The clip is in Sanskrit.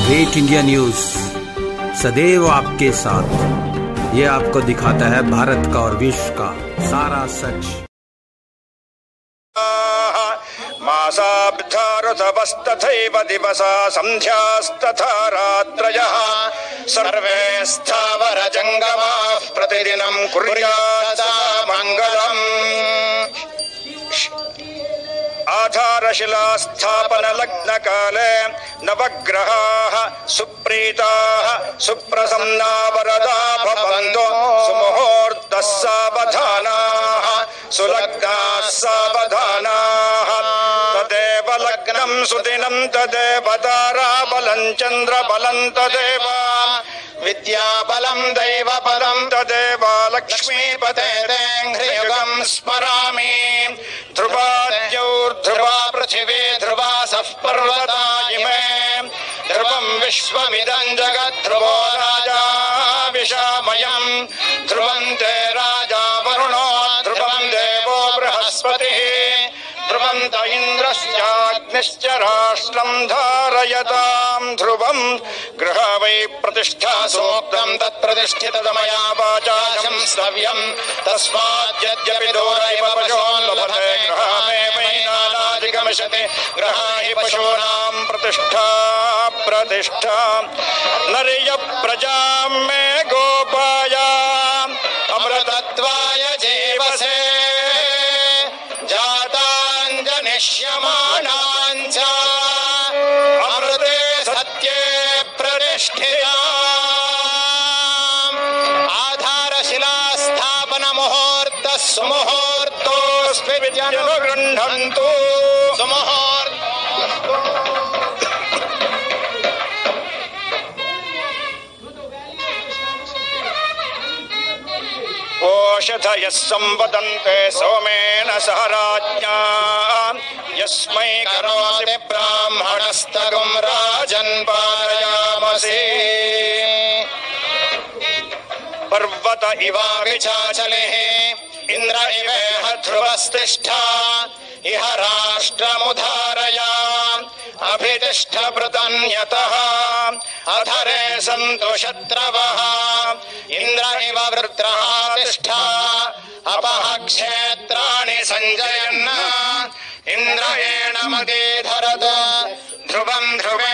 ग्रेट इंडिया न्यूज सदैव आपके साथ। ये आपको दिखाता है भारत का और विश्व का सारा सच। मासाब्धा ऋतवस्तथैव दिवसा संध्यास्तथा रात्रयः सर्वे स्थावर जंगमाः प्रतिदिनं कुर्यात् मङ्गलम्। आधारशिला स्थापन लग्न काले नवग्रहाः सुप्रीताः सुप्रसन्ना वरदा भवन्तु सुमुहूर्तः सावधानाः सुलग्नाः सावधानाः। तदेव लग्नं सुदिनं तदेव ताराबलं चन्द्रबलं तदेव विद्याबलं दैवबलं तदेव लक्ष्मीपते ह्रियुगं स्मरामि। ध्रुवा पृथिवी ध्रुवा सः पर्वता इमे ध्रुवं विश्वमिदं जगत् ध्रुवो राजा विशामयम् ध्रुवं ते राजा वरुणो ध्रुवं देवो बृहस्पतिः ध्रुवं त इन्द्रश्चाग्निश्च राष्ट्रं धारयतां ध्रुवं। गृह वै प्रतिष्ठा सूक्तं तत्प्रतिष्ठितमया वाचा स्तव्यं तस्मात् यद्यपि दूरैव पशो लभते गृहामेवैनानाधिगमिष्यति। गृहाणि पशूनां प्रतिष्ठा प्रतिष्ठा नर्य प्रजां मे गोपाय अमृतत्वाय जीवसे जाताञ्जनिष्यमाणाञ्च अमृते सत्ये प्रतिष्ठिता। आधारशिला स्थापन मुहूर्त सुमुहूर्तोऽस्मित्यनुगृह्णन्तु ओषधयः संवदन्ते सोमेन सह राज्ञा यस्मै करोति ब्राह्मणस्तगुं राजन् पारयामसि। पर्वत इवाविचाचलिः इन्द्र इवेह ध्रुवस्तिष्ठा इह राष्ट्रमुधारया अभितिष्ठ वृतन्यतः अधरे सन्तु शत्रवः इन्द्र इव वृत्रः तिष्ठा अपः क्षेत्राणि सञ्जयन् इन्द्रयेण मदीधरत् ध्रुवं ध्रुवे